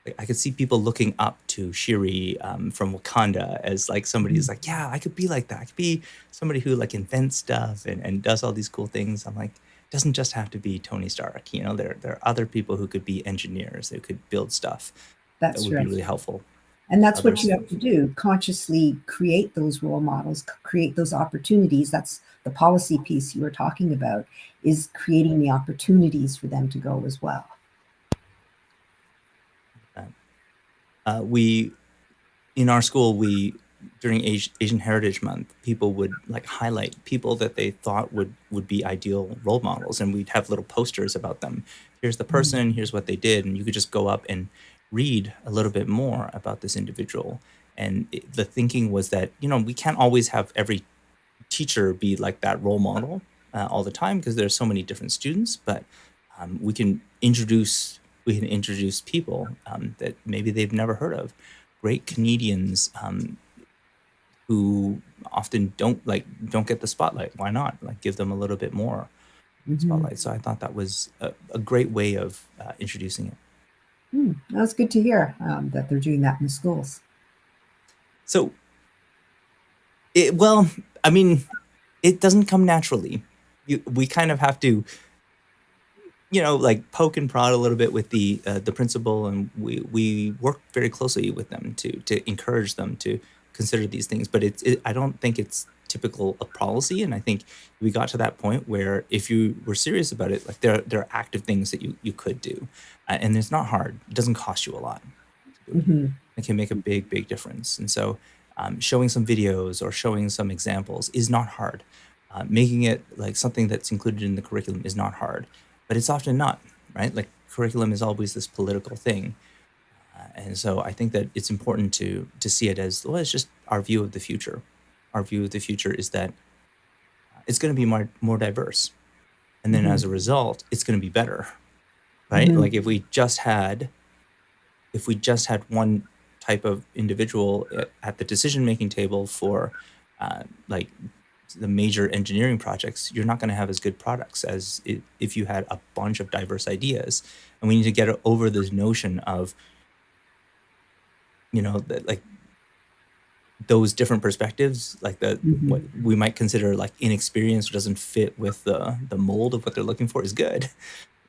Speaker 1: Like, I could see people looking up to Shiri from Wakanda as like somebody who's
Speaker 2: Mhm.
Speaker 1: like, yeah, I could be like that. I could be somebody who like invents stuff and does all these cool things. I'm like, it doesn't just have to be Tony Stark. There are other people who could be engineers. They could build stuff that
Speaker 2: That's
Speaker 1: would be
Speaker 2: right.
Speaker 1: really helpful
Speaker 2: And
Speaker 1: for
Speaker 2: that's what
Speaker 1: others.
Speaker 2: you have to do, consciously create those role models, create those opportunities. That's the policy piece you were talking about, is creating the opportunities for them to go as well.
Speaker 1: Uh, we in our school, we during Asian Heritage Month, people would like highlight people that they thought would be ideal role models, and we'd have little posters about them. Here's the
Speaker 2: Mhm.
Speaker 1: person, here's what they did, and you could just go up and read a little bit more about this individual. And the thinking was that we can't always have every teacher be like that role model all the time because there's so many different students, but we can introduce people that maybe they've never heard of, great comedians who often don't get the spotlight. Why not like give them a little bit more
Speaker 2: Mhm.
Speaker 1: spotlight? So I thought that was a great way of introducing it.
Speaker 2: That's good to hear that they're doing that in the schools.
Speaker 1: So well, I mean, it doesn't come naturally. We kind of have to like poke and prod a little bit with the principal, and we work very closely with them to encourage them to consider these things. But I don't think it's typical of policy, and I think we got to that point where if you were serious about it, like there are active things that you could do, and it's not hard. It doesn't cost you a lot to do it.
Speaker 2: Hmm.
Speaker 1: It can make a big difference, and so showing some videos or showing some examples is not hard. Making it like something that's included in the curriculum is not hard, but it's often not, right? Like curriculum is always this political thing, and so I think that it's important to see it as well. It's just our view of the future. Our view of the future is that it's going to be more diverse, and then as a
Speaker 2: Hmm.
Speaker 1: result, it's going to be better, right?
Speaker 2: Hmm.
Speaker 1: Like if we just had one type of individual at the decision making table for like the major engineering projects, you're not going to have as good products as if you had a bunch of diverse ideas. And we need to get over this notion of that like those different perspectives, like the what
Speaker 2: Hmm.
Speaker 1: we might consider like inexperience or doesn't fit with the mold of what they're looking for is good.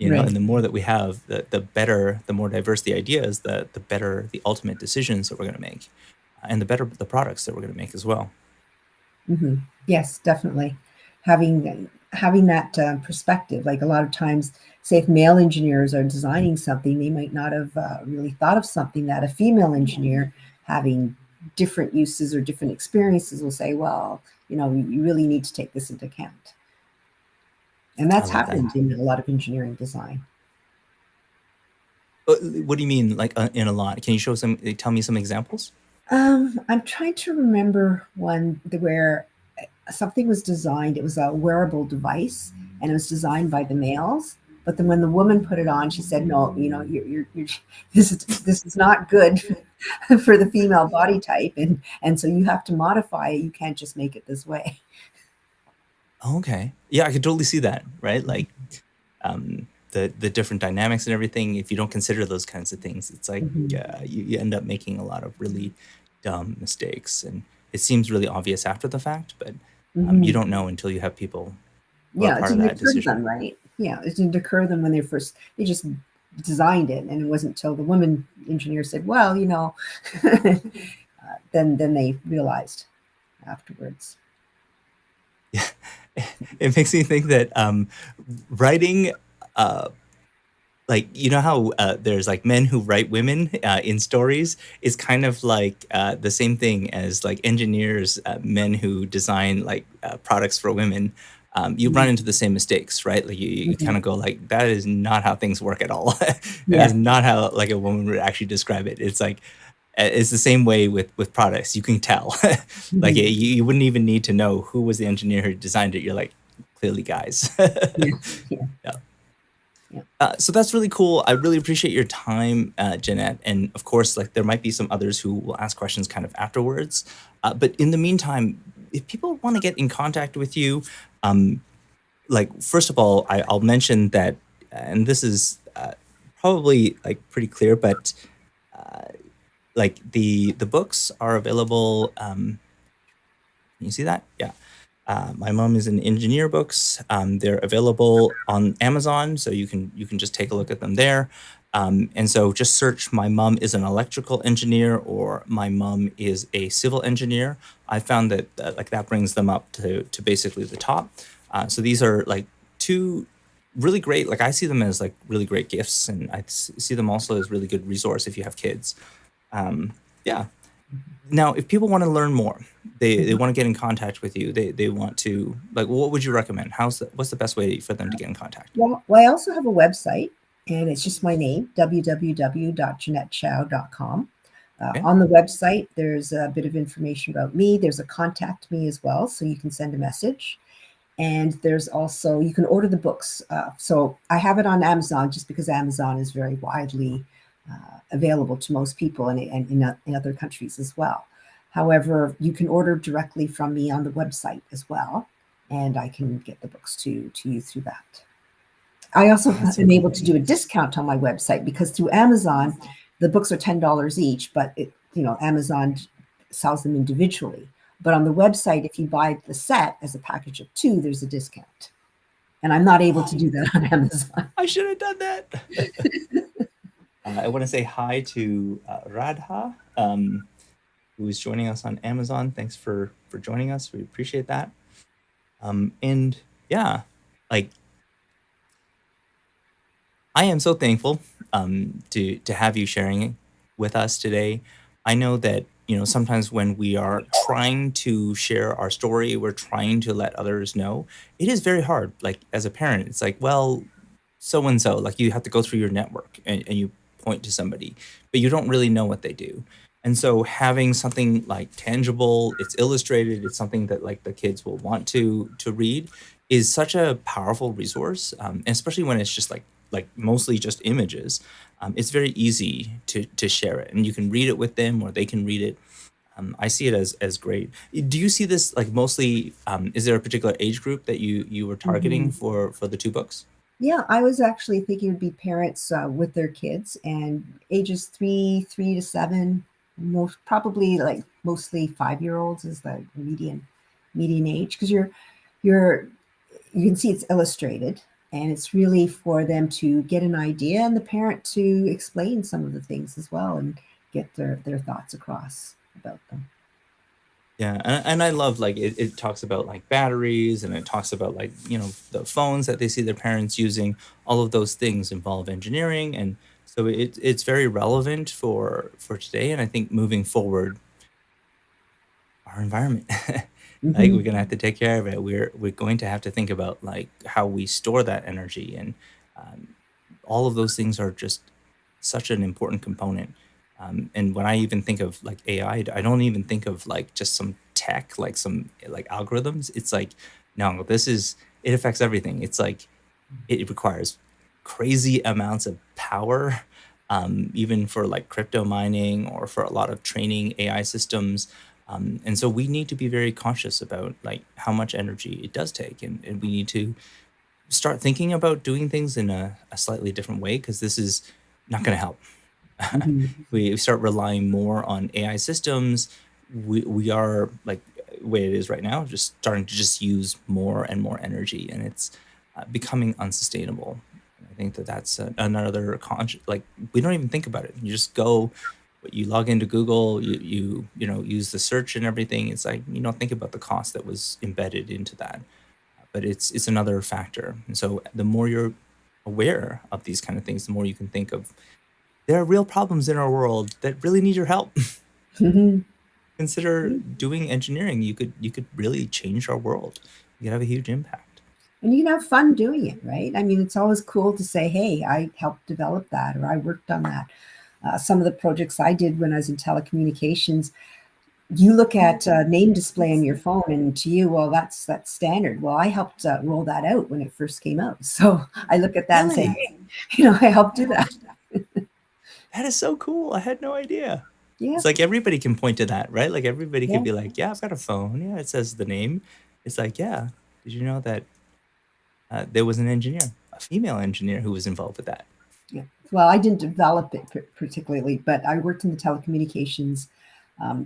Speaker 2: Right.
Speaker 1: And the more that we have, the better, the more diverse the ideas, the better the ultimate decisions that we're going to make, and the better the products that we're going to make as well.
Speaker 2: Hmm. Yes, definitely. Having that perspective, like a lot of times, say if male engineers are designing something, they might not have really thought of something that a female engineer having different uses or different experiences will say, well, you really need to take this into account. And
Speaker 1: I
Speaker 2: that's
Speaker 1: love that.
Speaker 2: happened in a lot of engineering design.
Speaker 1: What do you mean, like in a lot? Can you tell me some examples?
Speaker 2: I'm trying to remember one where, something was designed. It was a wearable device, and it was designed by the males. But then when the woman put it on, she said, "No, you're this is not good for the female body type, and so you have to modify it. You can't just make it this way."
Speaker 1: Okay. Yeah, I could totally see that, right? Like the different dynamics and everything. If you don't consider those kinds of things, it's like
Speaker 2: Mhm.
Speaker 1: you end up making a lot of really dumb mistakes, and it seems really obvious after the fact, but you
Speaker 2: Mhm.
Speaker 1: don't know until you have people who are
Speaker 2: Yeah, it
Speaker 1: part of
Speaker 2: didn't
Speaker 1: that
Speaker 2: occur to
Speaker 1: decision.
Speaker 2: them, right? Yeah, it didn't occur to them when they just designed it, and it wasn't until the woman engineer said, "Well, then they realized afterwards.
Speaker 1: Yeah, it makes me think that writing uh, like you know how there's like men who write women in stories is kind of like the same thing as like engineers, men who design like products for women. You run
Speaker 2: Mhm,
Speaker 1: into the same mistakes, right? Like you
Speaker 2: mhm.
Speaker 1: kind of go like that is not how things work at all. That is
Speaker 2: Yeah.
Speaker 1: not how like a woman would actually describe it. It's like it's the same way with products. You can tell, like
Speaker 2: Mhm.
Speaker 1: you wouldn't even need to know who was the engineer who designed it. You're like clearly guys.
Speaker 2: Yeah, yeah,
Speaker 1: Yeah.
Speaker 2: yeah.
Speaker 1: So that's really cool. I really appreciate your time, Jeanette. And of course, like there might be some others who will ask questions kind of afterwards. But in the meantime, if people want to get in contact with you, um, like first of all, I'll mention that, and this is probably like pretty clear, but uh, like the books are available. Can you see that? Yeah. My mom is in engineer books. They're available on Amazon, so you can just take a look at them there. And so just search "My mom is an electrical engineer" or "My mom is a civil engineer." I found that like that brings them up to basically the top. So these are like two really great. Like I see them as like really great gifts, and see them also as really good resource if you have kids. Yeah. Now, if people want to learn more, they
Speaker 2: Mhm.
Speaker 1: want to get in contact with you. They want to like what would you recommend? What's the best way for them to get in contact?
Speaker 2: Well, I also have a website, and it's just my name, www.jeannettechow.com.
Speaker 1: Okay.
Speaker 2: On the website, there's a bit of information about me. There's a contact me as well, so you can send a message. And there's also, you can order the books. So I have it on Amazon just because Amazon is very widely available to most people, and in other countries as well. However, you can order directly from me on the website as well, and I can get the books to you through that. I also
Speaker 1: Oh, that's so
Speaker 2: am able
Speaker 1: cool.
Speaker 2: to do a discount on my website because through Amazon, the books are $10 each, but Amazon sells them individually. But on the website, if you buy the set as a package of two, there's a discount. And I'm not able to
Speaker 1: Oh,
Speaker 2: do that on Amazon.
Speaker 1: I should have done that. I want to say hi to Radha, who is joining us on Amazon. Thanks for joining us. We appreciate that. And yeah, like I am so thankful to have you sharing with us today. I know that sometimes when we are trying to share our story, we're trying to let others know. It is very hard. Like as a parent, it's like, well, so and so. Like you have to go through your network and you point to somebody, but you don't really know what they do. And so having something like tangible, it's illustrated, it's something that like the kids will want to read is such a powerful resource, especially when it's just like mostly just images. It's very easy to share it, and you can read it with them, or they can read it. I see it as great. Do you see this like mostly? Is there a particular age group that you were targeting
Speaker 2: Mhm.
Speaker 1: for the two books?
Speaker 2: Yeah, I was actually thinking it would be parents with their kids and ages three to seven, most probably like mostly 5 year olds is the median age because you're you can see it's illustrated, and it's really for them to get an idea and the parent to explain some of the things as well and get their thoughts across about them.
Speaker 1: Yeah, and I love like it talks about like batteries, and it talks about like the phones that they see their parents using. All of those things involve engineering, and so it's very relevant for today. And I think moving forward, our environment, like
Speaker 2: Hmm.
Speaker 1: we're gonna have to take care of it. We're going to have to think about like how we store that energy, and um, all of those things are just such an important component. And when I even think of like AI, I don't even think of like just some tech, like some like algorithms. It's like, no, it affects everything. It's like it requires crazy amounts of power, even for like crypto mining or for a lot of training AI systems. And so we need to be very conscious about like how much energy it does take, and we need to start thinking about doing things in a slightly different way, because this is not going to help.
Speaker 2: Mhm.
Speaker 1: We start relying more on AI systems. We are like the way it is right now, just starting to just use more and more energy, and it's becoming unsustainable. And I think that that's another like we don't even think about it. You just go, you log into Google, you know use the search and everything. It's like you don't think about the cost that was embedded into that, but it's another factor. And so the more you're aware of these kind of things, the more you can think of there are real problems in our world that really need your help.
Speaker 2: Mhm.
Speaker 1: Consider doing engineering. You could really change our world. You could have a huge impact.
Speaker 2: And you can have fun doing it, right? I mean, it's always cool to say, hey, I helped develop that or I worked on that. Some of the projects I did when I was in telecommunications, you look at name display on your phone, and to you, well, that's standard. Well, I helped roll that out when it first came out. So I look at that and say,
Speaker 1: Really?
Speaker 2: hey, I helped do that.
Speaker 1: That is so cool. I had no idea.
Speaker 2: Yeah,
Speaker 1: It's like everybody can point to that, right? Like everybody could
Speaker 2: yeah,
Speaker 1: be like, "Yeah, I've got a phone. Yeah, it says the name." It's like, "Yeah, did you know that there was an engineer, a female engineer, who was involved with that?"
Speaker 2: yeah. Well, I didn't develop it particularly, but I worked in the telecommunications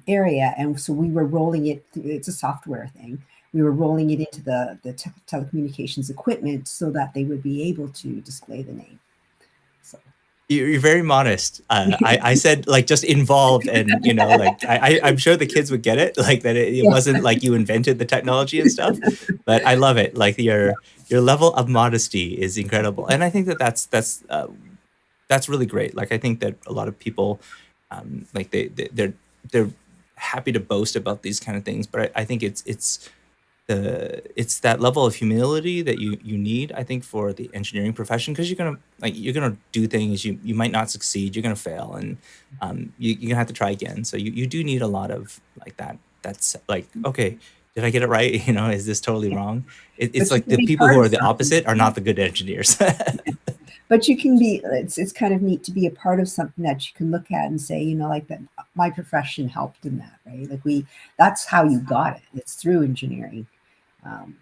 Speaker 2: area, and so we were rolling it. It's a software thing. We were rolling it into the telecommunications equipment so that they would be able to display the name. So
Speaker 1: You're very modest. I said like just involved, and like I'm sure the kids would get it, like that it
Speaker 2: yeah.
Speaker 1: wasn't like you invented the technology and stuff. But I love it. Like your level of modesty is incredible, and I think that that's really great. Like I think that a lot of people, like they're happy to boast about these kind of things, but I think it's that level of humility that you need, I think, for the engineering profession, because you're gonna do things, you might not succeed, you're gonna fail, and you're gonna have to try again. So you do need a lot of like that's like, okay, did I get it right? Is this totally wrong? It's
Speaker 2: But you
Speaker 1: like
Speaker 2: can
Speaker 1: the
Speaker 2: be
Speaker 1: people
Speaker 2: part
Speaker 1: who
Speaker 2: of
Speaker 1: are the
Speaker 2: something.
Speaker 1: opposite are
Speaker 2: Yeah.
Speaker 1: not the good engineers.
Speaker 2: But you can be. It's kind of neat to be a part of something that you can look at and say, like that. My profession helped in that, right? Like we. That's how you got it. It's through engineering.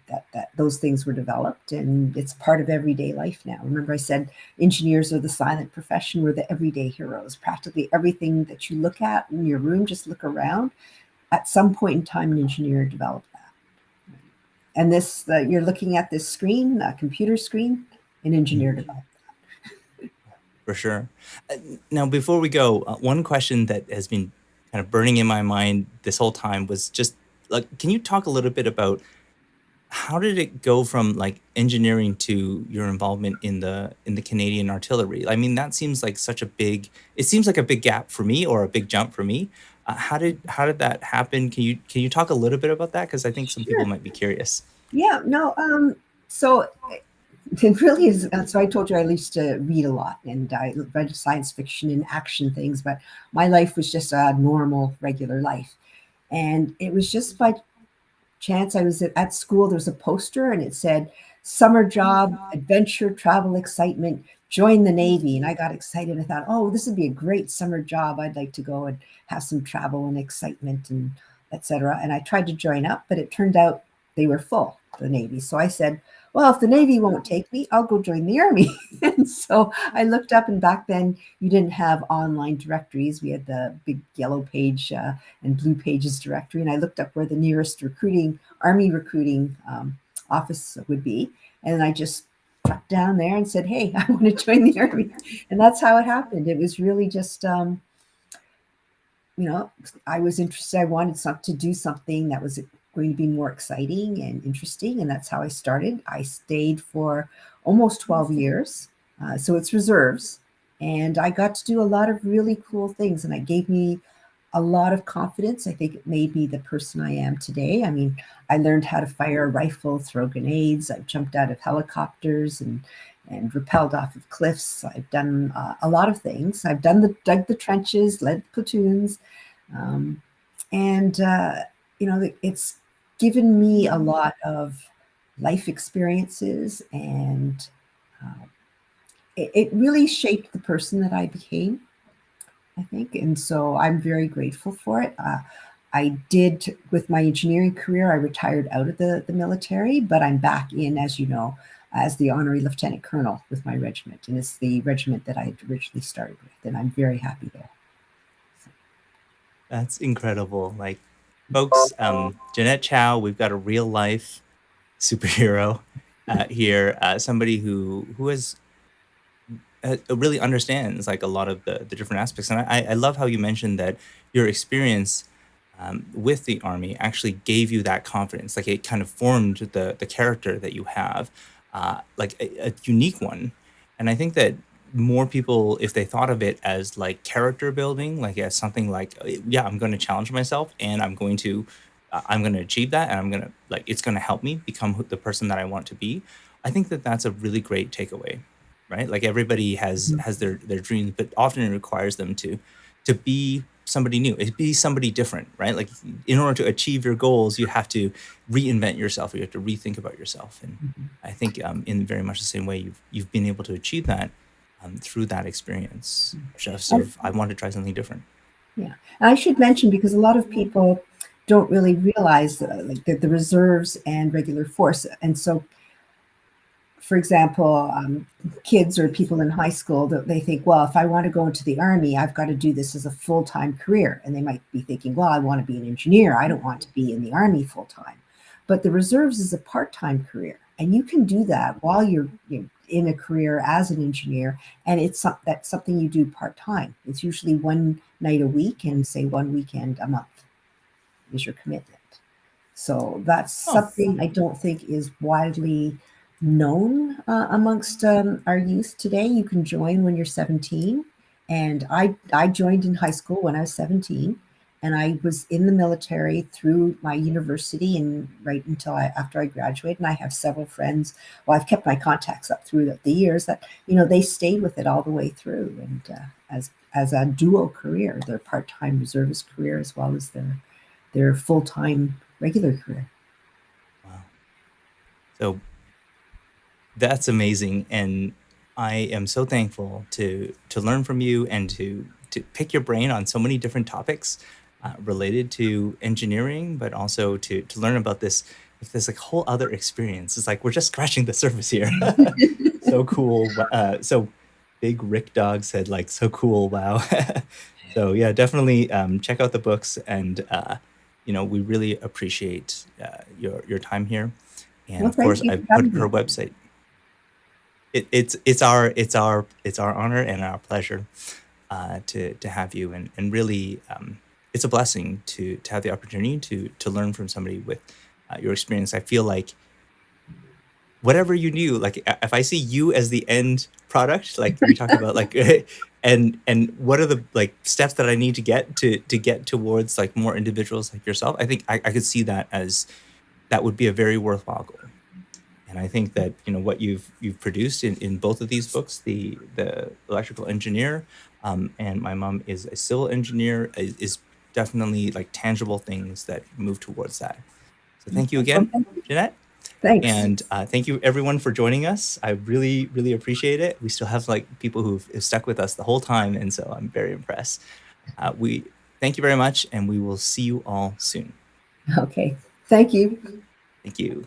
Speaker 2: That those things were developed, and it's part of everyday life now. Remember, I said engineers are the silent profession. We're the everyday heroes. Practically everything that you look at in your room, just look around. At some point in time, an engineer developed that. And this, you're looking at this screen, a computer screen, an engineer developed.
Speaker 1: For sure. Now, before we go, one question that has been kind of burning in my mind this whole time was just like, can you talk a little bit about how did it go from like engineering to your involvement in the Canadian artillery? I mean, that seems like such a big. It seems like a big gap for me, or a big jump for me. How did that happen? Can you talk a little bit about that? Because I think some people
Speaker 2: Sure.
Speaker 1: might be curious.
Speaker 2: Yeah. No. So it really is. So I told you I used to read a lot, and I read science fiction and action things, but my life was just a normal, regular life. And it was just by chance I was at school. There was a poster, and it said, "Summer job, adventure, travel, excitement. Join the Navy." And I got excited. I thought, oh, this would be a great summer job. I'd like to go and have some travel and excitement and etc. And I tried to join up, but it turned out they were full, the Navy. So I said, well, if the Navy won't take me, I'll go join the Army. And so I looked up, and back then you didn't have online directories. We had the big yellow page and blue pages directory. And I looked up where the nearest Army recruiting office would be. And I just got down there and said, hey, I want to join the Army. And that's how it happened. It was really just, you know, I was interested. I wanted to do something that was going to be more exciting and interesting. And that's how I started. I stayed for almost 12 years. So it's reserves. And I got to do a lot of really cool things. And it gave me a lot of confidence. I think it made me the person I am today. I mean, I learned how to fire a rifle, throw grenades. I jumped out of helicopters, and rappelled off of cliffs. I've done a lot of things. I've dug the trenches, led platoons, um, and it's given me a lot of life experiences, and it really shaped the person that I became, I think. And so I'm very grateful for it. I did, with my engineering career, I retired out of the military, but I'm back in, as you know, as the honorary lieutenant colonel with my regiment. And it's the regiment that I had originally started with. And I'm very happy there. So,
Speaker 1: That's incredible. Like, folks, Jeannette Chau, we've got a real life superhero here, somebody who has really understands like a lot of the different aspects. And I love how you mentioned that your experience with the army actually gave you that confidence. Like it kind of formed the character that you have, like a unique one. And I think that more people, if they thought of it as like character building, like as something like, yeah, I'm going to challenge myself and I'm going to achieve that, and I'm going to like it's going to help me become the person that I want to be. I think that that's a really great takeaway, right? Like everybody has their dreams, but often it requires them to be somebody new, be somebody different, right? Like in order to achieve your goals, you have to reinvent yourself. You have to rethink about yourself, and I think in very much the same way you've been able to achieve that through that experience. Just of I want to try something different.
Speaker 2: yeah. And I should mention, because a lot of people don't really realize like the reserves and regular force. And so, for example, kids or people in high school, they think, well, if I want to go into the army, I've got to do this as a full-time career. And they might be thinking, well, I want to be an engineer. I don't want to be in the army full-time. But the reserves is a part-time career. And you can do that while you're in a career as an engineer. And that's something you do part-time. It's usually one night a week and say one weekend a month is your commitment. So that's
Speaker 1: Oh,
Speaker 2: something I don't think is widely known amongst our youth today. You can join when you're 17, and I joined in high school when I was 17, and I was in the military through my university and right until after I graduated. And I have several friends. Well, I've kept my contacts up through the years that they stayed with it all the way through, and as a dual career, their part-time reservist career as well as their full-time regular career.
Speaker 1: wow. So that's amazing, and I am so thankful to learn from you and to pick your brain on so many different topics related to engineering, but also to learn about this like whole other experience. It's like we're just scratching the surface here. So cool. So Big Rick Dog said like so cool. Wow. So yeah, definitely check out the books, and we really appreciate your time here. And
Speaker 2: Well,
Speaker 1: of course,
Speaker 2: thank you
Speaker 1: I
Speaker 2: for
Speaker 1: put
Speaker 2: having
Speaker 1: her
Speaker 2: me.
Speaker 1: website. It's our honor and our pleasure to have you, and really it's a blessing to have the opportunity to learn from somebody with your experience. I feel like whatever you knew, like if I see you as the end product, like we talked about, like and what are the like steps that I need to get towards like more individuals like yourself, I think I could see that as that would be a very worthwhile goal. And I think that what you've produced in both of these books, the electrical engineer, and my mom is a civil engineer, is definitely like tangible things that move towards that. So thank you
Speaker 2: Well,
Speaker 1: again,
Speaker 2: thank you.
Speaker 1: Jeanette.
Speaker 2: Thanks.
Speaker 1: And thank you everyone for joining us. I really, really appreciate it. We still have like people who've stuck with us the whole time. And so I'm very impressed. We thank you very much, and we will see you all soon.
Speaker 2: Okay. Thank you.
Speaker 1: Thank you.